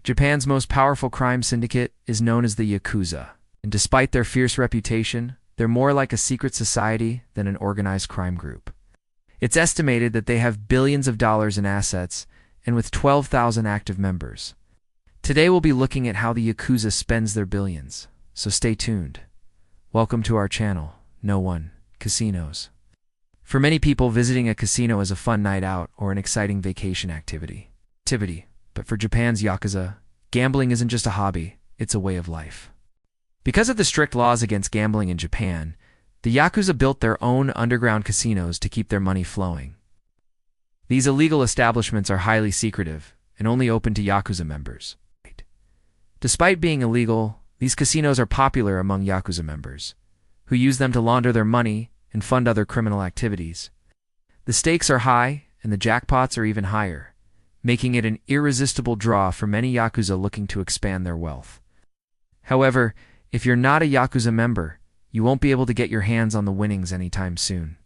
Japan's most powerful crime syndicate is known as the Yakuza, and despite their fierce reputation, they're more like a secret society than an organized crime group. It's estimated that they have billions of dollars in assets, and with 12,000 active members. Today we'll be looking at how the Yakuza spends their billions, so stay tuned. Welcome to our channel, No One, Casinos. For many people, visiting a casino is a fun night out or an exciting vacation activity. But for Japan's Yakuza, gambling isn't just a hobby, it's a way of life. Because of the strict laws against gambling in Japan, the Yakuza built their own underground casinos to keep their money flowing. These illegal establishments are highly secretive and only open to Yakuza members. Despite being illegal, these casinos are popular among Yakuza members, who use them to launder their money and fund other criminal activities. The stakes are high and the jackpots are even higher, making it an irresistible draw for many Yakuza looking to expand their wealth. However, if you're not a Yakuza member, you won't be able to get your hands on the winnings anytime soon.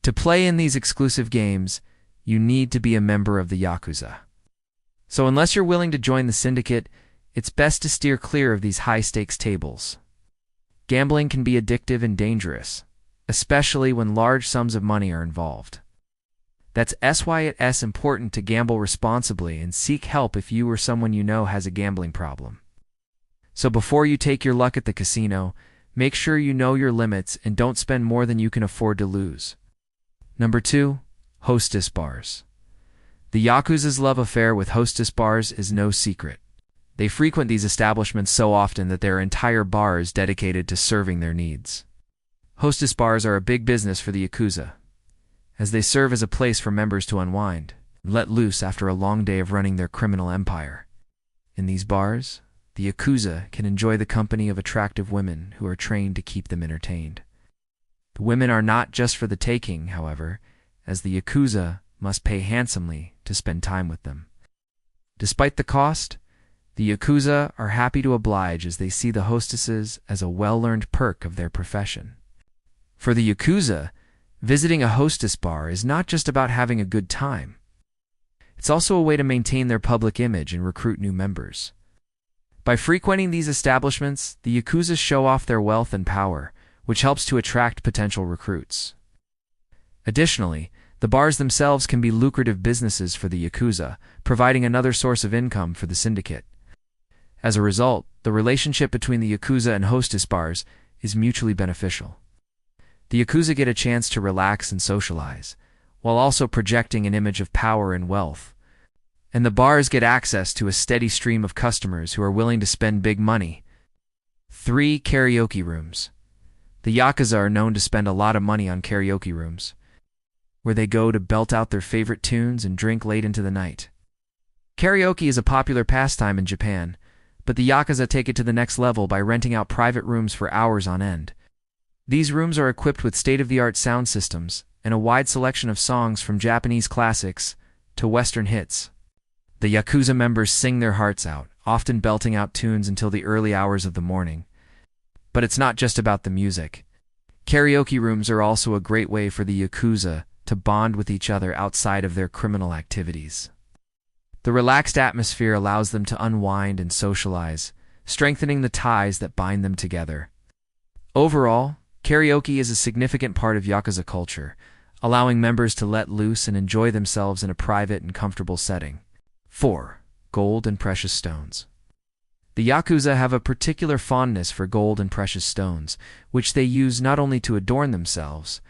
To play in these exclusive games, you need to be a member of the Yakuza. So unless you're willing to join the syndicate, it's best to steer clear of these high-stakes tables. Gambling can be addictive and dangerous, especially when large sums of money are involved. That's why it's important to gamble responsibly and seek help if you or someone you know has a gambling problem. So before you take your luck at the casino, make sure you know your limits and don't spend more than you can afford to lose. Number 2. Hostess Bars. The Yakuza's love affair with Hostess Bars is no secret. They frequent these establishments so often that there are entire bars dedicated to serving their needs. Hostess Bars are a big business for the Yakuza, as they serve as a place for members to unwind and let loose after a long day of running their criminal empire. In these bars, the Yakuza can enjoy the company of attractive women who are trained to keep them entertained. The women are not just for the taking, however, as the Yakuza must pay handsomely to spend time with them. Despite the cost, the Yakuza are happy to oblige as they see the hostesses as a well-earned perk of their profession. For the Yakuza, visiting a hostess bar is not just about having a good time. It's also a way to maintain their public image and recruit new members. By frequenting these establishments, the Yakuza show off their wealth and power, which helps to attract potential recruits. Additionally, the bars themselves can be lucrative businesses for the Yakuza, providing another source of income for the syndicate. As a result, the relationship between the Yakuza and hostess bars is mutually beneficial. The Yakuza get a chance to relax and socialize, while also projecting an image of power and wealth. And the bars get access to a steady stream of customers who are willing to spend big money. 3. Karaoke rooms. The Yakuza are known to spend a lot of money on karaoke rooms, where they go to belt out their favorite tunes and drink late into the night. Karaoke is a popular pastime in Japan, but the Yakuza take it to the next level by renting out private rooms for hours on end. These rooms are equipped with state-of-the-art sound systems and a wide selection of songs from Japanese classics to Western hits. The Yakuza members sing their hearts out, often belting out tunes until the early hours of the morning. But it's not just about the music. Karaoke rooms are also a great way for the Yakuza to bond with each other outside of their criminal activities. The relaxed atmosphere allows them to unwind and socialize, strengthening the ties that bind them together. Overall, karaoke is a significant part of Yakuza culture, allowing members to let loose and enjoy themselves in a private and comfortable setting. 4. Gold and precious stones. The Yakuza have a particular fondness for gold and precious stones, which they use not only to adorn themselves,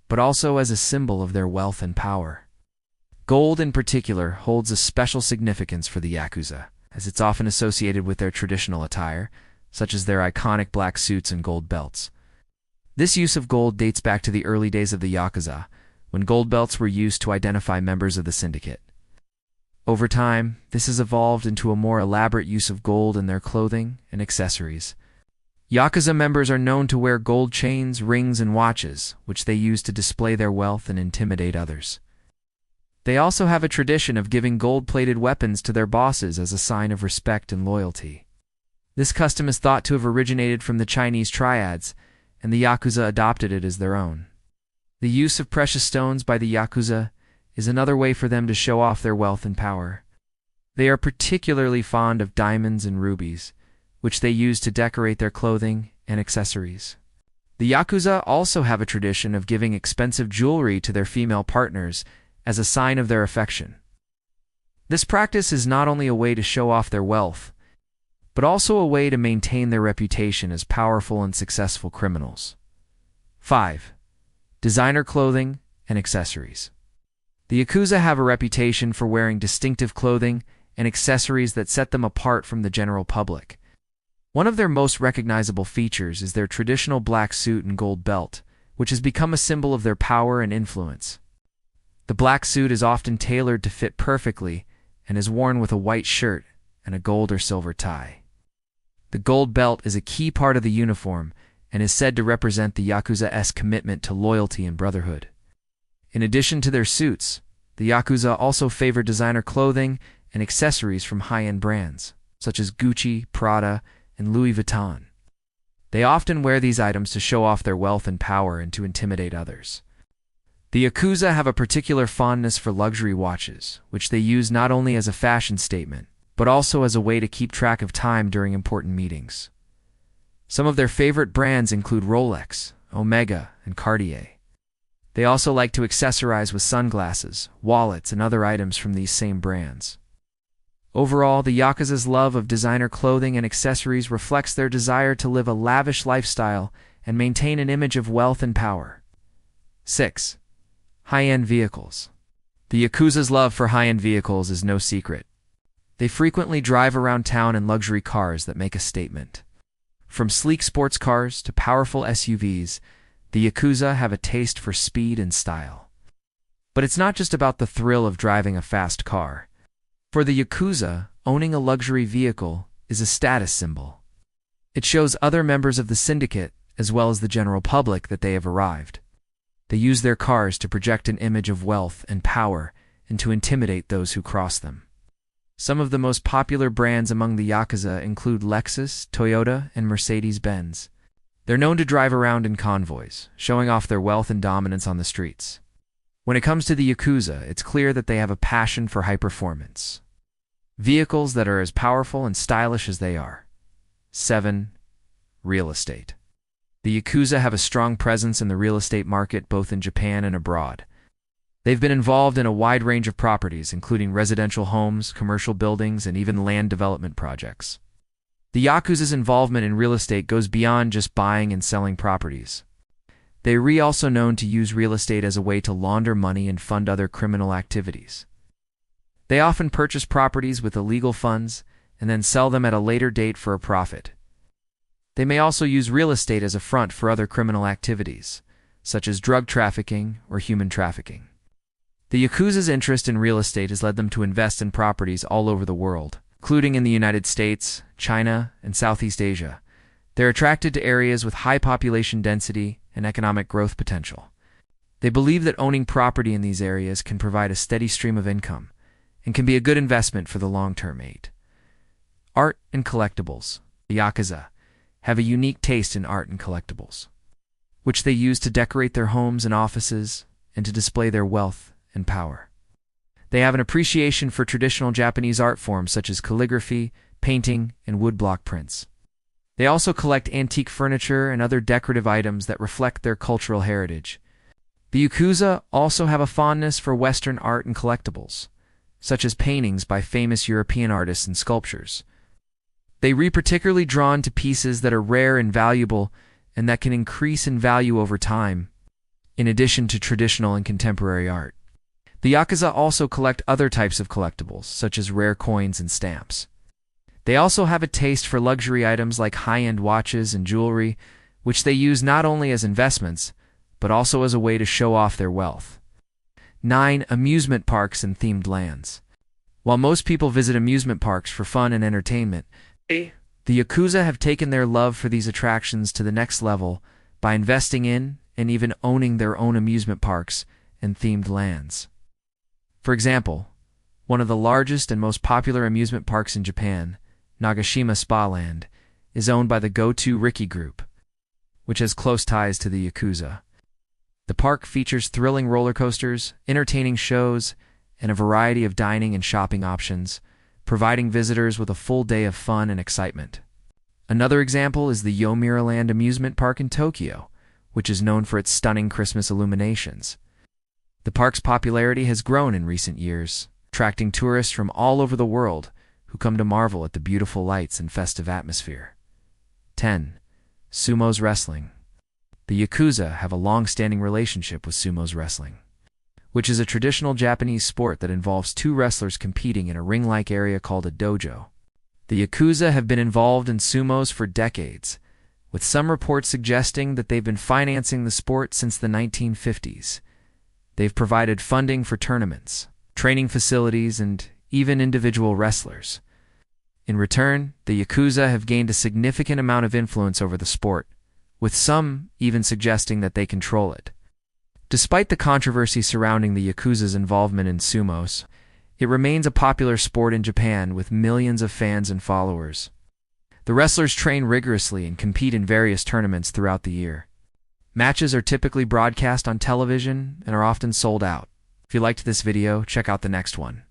but also as a symbol of their wealth and power. Gold in particular holds a special significance for the Yakuza, as it's often associated with their traditional attire, such as their iconic black suits and gold belts. This use of gold dates back to the early days of the Yakuza, when gold belts were used to identify members of the syndicate. Over time, this has evolved into a more elaborate use of gold in their clothing and accessories. Yakuza members are known to wear gold chains, rings, and watches, which they use to display their wealth and intimidate others. They also have a tradition of giving gold-plated weapons to their bosses as a sign of respect and loyalty. This custom is thought to have originated from the Chinese triads, and the Yakuza adopted it as their own. The use of precious stones by the Yakuza is another way for them to show off their wealth and power. They are particularly fond of diamonds and rubies, which they use to decorate their clothing and accessories. The Yakuza also have a tradition of giving expensive jewelry to their female partners as a sign of their affection. This practice is not only a way to show off their wealth, but also a way to maintain their reputation as powerful and successful criminals. 5. Designer clothing and accessories. The Yakuza have a reputation for wearing distinctive clothing and accessories that set them apart from the general public. One of their most recognizable features is their traditional black suit and gold belt, which has become a symbol of their power and influence. The black suit is often tailored to fit perfectly and is worn with a white shirt and a gold or silver tie. The gold belt is a key part of the uniform and is said to represent the Yakuza's commitment to loyalty and brotherhood. In addition to their suits, the Yakuza also favor designer clothing and accessories from high-end brands, such as Gucci, Prada, and Louis Vuitton. They often wear these items to show off their wealth and power and to intimidate others. The Yakuza have a particular fondness for luxury watches, which they use not only as a fashion statement, but also as a way to keep track of time during important meetings. Some of their favorite brands include Rolex, Omega, and Cartier. They also like to accessorize with sunglasses, wallets, and other items from these same brands. Overall, the Yakuza's love of designer clothing and accessories reflects their desire to live a lavish lifestyle and maintain an image of wealth and power. 6. High-end vehicles. The Yakuza's love for high-end vehicles is no secret. They frequently drive around town in luxury cars that make a statement. From sleek sports cars to powerful SUVs, the Yakuza have a taste for speed and style. But it's not just about the thrill of driving a fast car. For the Yakuza, owning a luxury vehicle is a status symbol. It shows other members of the syndicate, as well as the general public, that they have arrived. They use their cars to project an image of wealth and power and to intimidate those who cross them. Some of the most popular brands among the Yakuza include Lexus, Toyota, and Mercedes-Benz. They're known to drive around in convoys, showing off their wealth and dominance on the streets. When it comes to the Yakuza, it's clear that they have a passion for high performance. Vehicles that are as powerful and stylish as they are. 7. Real estate. The Yakuza have a strong presence in the real estate market both in Japan and abroad. They've been involved in a wide range of properties, including residential homes, commercial buildings, and even land development projects. The Yakuza's involvement in real estate goes beyond just buying and selling properties. They are also known to use real estate as a way to launder money and fund other criminal activities. They often purchase properties with illegal funds and then sell them at a later date for a profit. They may also use real estate as a front for other criminal activities, such as drug trafficking or human trafficking. The Yakuza's interest in real estate has led them to invest in properties all over the world, including in the United States, China, and Southeast Asia. They're attracted to areas with high population density and economic growth potential. They believe that owning property in these areas can provide a steady stream of income and can be a good investment for the long-term. 8. Art and collectibles. The Yakuza have a unique taste in art and collectibles, which they use to decorate their homes and offices and to display their wealth and power. They have an appreciation for traditional Japanese art forms such as calligraphy, painting, and woodblock prints. They also collect antique furniture and other decorative items that reflect their cultural heritage. The Yakuza also have a fondness for Western art and collectibles, such as paintings by famous European artists and sculptures. They are particularly drawn to pieces that are rare and valuable and that can increase in value over time, in addition to traditional and contemporary art. The Yakuza also collect other types of collectibles, such as rare coins and stamps. They also have a taste for luxury items like high-end watches and jewelry, which they use not only as investments, but also as a way to show off their wealth. 9. Amusement parks and themed lands. While most people visit amusement parks for fun and entertainment, the Yakuza have taken their love for these attractions to the next level by investing in and even owning their own amusement parks and themed lands. For example, one of the largest and most popular amusement parks in Japan, Nagashima Spa Land, is owned by the Go-To Riki Group, which has close ties to the Yakuza. The park features thrilling roller coasters, entertaining shows, and a variety of dining and shopping options, providing visitors with a full day of fun and excitement. Another example is the Yomiuri Amusement Park in Tokyo, which is known for its stunning Christmas illuminations. The park's popularity has grown in recent years, attracting tourists from all over the world who come to marvel at the beautiful lights and festive atmosphere. 10. Sumos Wrestling. The Yakuza have a long-standing relationship with Sumos Wrestling, which is a traditional Japanese sport that involves two wrestlers competing in a ring-like area called a dojo. The Yakuza have been involved in sumos for decades, with some reports suggesting that they've been financing the sport since the 1950s. They've provided funding for tournaments, training facilities, and even individual wrestlers. In return, the Yakuza have gained a significant amount of influence over the sport, with some even suggesting that they control it. Despite the controversy surrounding the Yakuza's involvement in sumos, it remains a popular sport in Japan with millions of fans and followers. The wrestlers train rigorously and compete in various tournaments throughout the year. Matches are typically broadcast on television and are often sold out. If you liked this video, check out the next one.